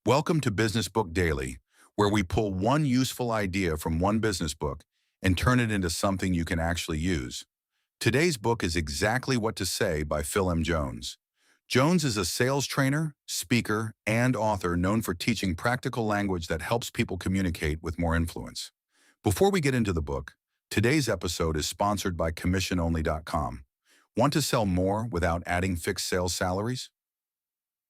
Welcome to Business Book Daily, where we pull one useful idea from one business book and turn it into something you can actually use. Today's book is Exactly What to Say by Phil M. Jones. Jones is a sales trainer, speaker, and author known for teaching practical language that helps people communicate with more influence. Before we get into the book, today's episode is sponsored by CommissionOnly.com. Want to sell more without adding fixed sales salaries?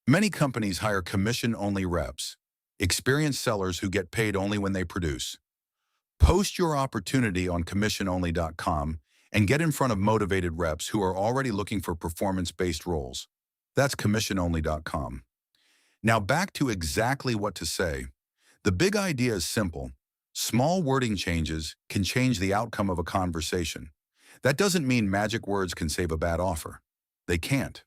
Many companies hire commission-only reps, experienced sellers who get paid only when they produce. Post your opportunity on CommissionOnly.com and get in front of motivated reps who are already looking for performance-based roles. That's CommissionOnly.com. Now back to exactly what to say. The big idea is simple. Small wording changes can change the outcome of a conversation. That doesn't mean magic words can save a bad offer. They can't.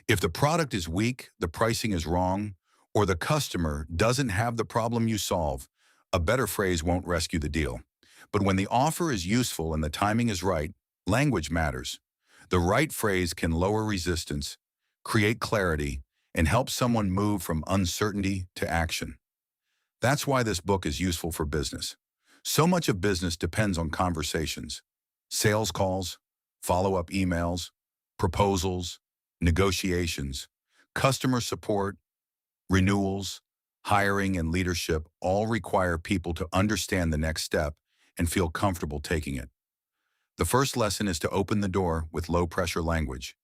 If the product is weak, the pricing is wrong, or the customer doesn't have the problem you solve, a better phrase won't rescue the deal. But when the offer is useful and the timing is right, language matters. The right phrase can lower resistance, create clarity, and help someone move from uncertainty to action. That's why this book is useful for business. So much of business depends on conversations, sales calls, follow-up emails, proposals, negotiations, customer support, renewals, hiring, and leadership all require people to understand the next step and feel comfortable taking it. The first lesson is to open the door with low-pressure language.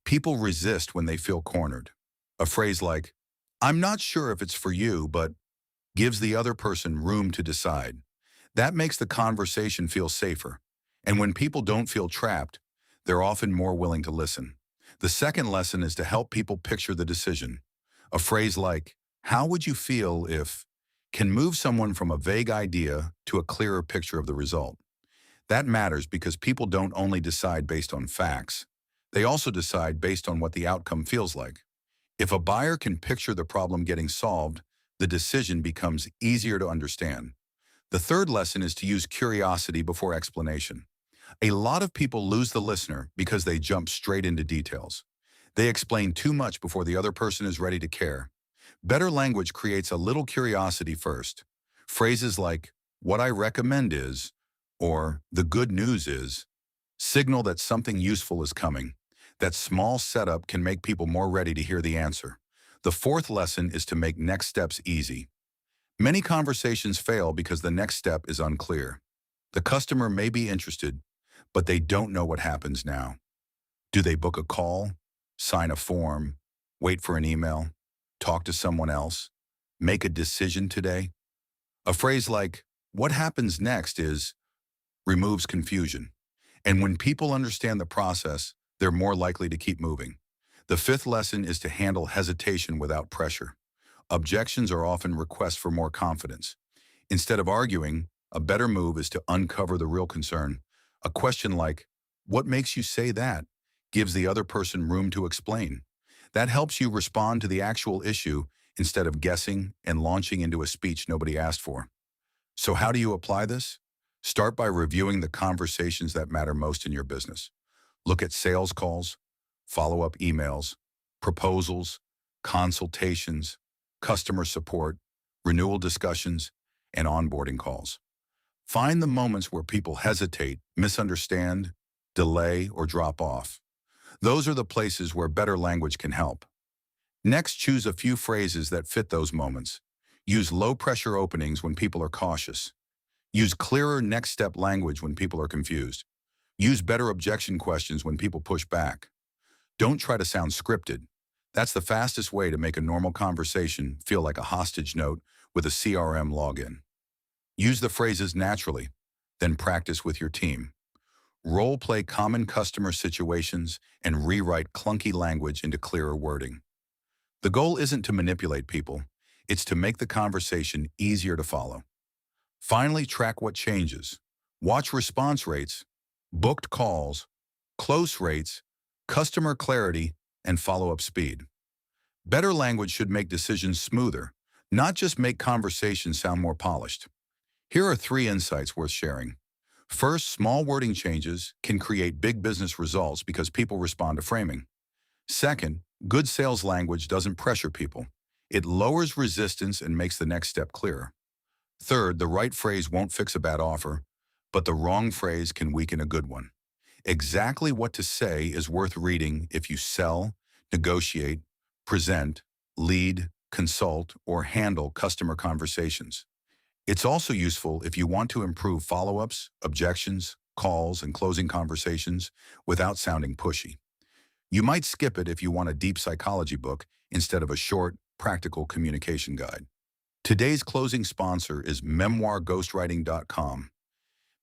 People resist when they feel cornered. A phrase like, "I'm not sure if it's for you, but," gives the other person room to decide. That makes the conversation feel safer. And when people don't feel trapped, they're often more willing to listen. The second lesson is to help people picture the decision. A phrase like, "How would you feel if," can move someone from a vague idea to a clearer picture of the result. That matters because people don't only decide based on facts. They also decide based on what the outcome feels like. If a buyer can picture the problem getting solved, the decision becomes easier to understand. The third lesson is to use curiosity before explanation. A lot of people lose the listener because they jump straight into details. They explain too much before the other person is ready to care. Better language creates a little curiosity first. Phrases like, "What I recommend is," or "the good news is," signal that something useful is coming. That small setup can make people more ready to hear the answer. The fourth lesson is to make next steps easy. Many conversations fail because the next step is unclear. The customer may be interested, but they don't know what happens now. Do they book a call, sign a form, wait for an email, talk to someone else, make a decision today? A phrase like, "What happens next is," removes confusion. And when people understand the process, they're more likely to keep moving. The fifth lesson is to handle hesitation without pressure. Objections are often requests for more confidence. Instead of arguing, a better move is to uncover the real concern. A question like, "What makes you say that?" gives the other person room to explain. That helps you respond to the actual issue instead of guessing and launching into a speech nobody asked for. So how do you apply this? Start by reviewing the conversations that matter most in your business. Look at sales calls, follow-up emails, proposals, consultations, customer support, renewal discussions, and onboarding calls. Find the moments where people hesitate, misunderstand, delay, or drop off. Those are the places where better language can help. Next, choose a few phrases that fit those moments. Use low-pressure openings when people are cautious. Use clearer next-step language when people are confused. Use better objection questions when people push back. Don't try to sound scripted. That's the fastest way to make a normal conversation feel like a hostage note with a CRM login. Use the phrases naturally, then practice with your team. Role-play common customer situations and rewrite clunky language into clearer wording. The goal isn't to manipulate people, it's to make the conversation easier to follow. Finally, track what changes. Watch response rates, booked calls, close rates, customer clarity, and follow-up speed. Better language should make decisions smoother, not just make conversations sound more polished. Here are 3 insights worth sharing. First, small wording changes can create big business results because people respond to framing. Second, good sales language doesn't pressure people. It lowers resistance and makes the next step clearer. Third, the right phrase won't fix a bad offer, but the wrong phrase can weaken a good one. Exactly what to say is worth reading if you sell, negotiate, present, lead, consult, or handle customer conversations. It's also useful if you want to improve follow-ups, objections, calls, and closing conversations without sounding pushy. You might skip it if you want a deep psychology book instead of a short, practical communication guide. Today's closing sponsor is memoirghostwriting.com.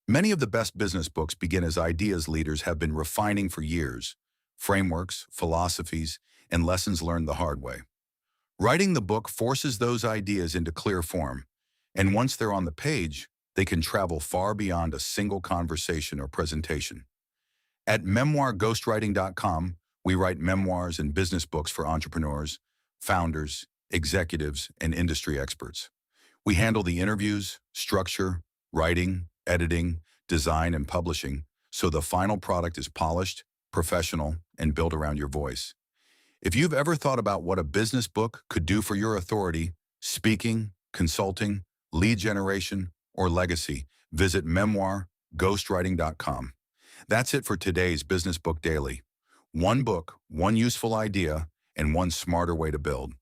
Many of the best business books begin as ideas leaders have been refining for years, frameworks, philosophies, and lessons learned the hard way. Writing the book forces those ideas into clear form, and once they're on the page, they can travel far beyond a single conversation or presentation. At memoirghostwriting.com, we write memoirs and business books for entrepreneurs, founders, executives, and industry experts. We handle the interviews, structure, writing, editing, design, and publishing, so the final product is polished, professional, and built around your voice. If you've ever thought about what a business book could do for your authority, speaking, consulting, lead generation, or legacy, visit memoirghostwriting.com. That's it for today's Business Book Daily. One book, one useful idea, and one smarter way to build.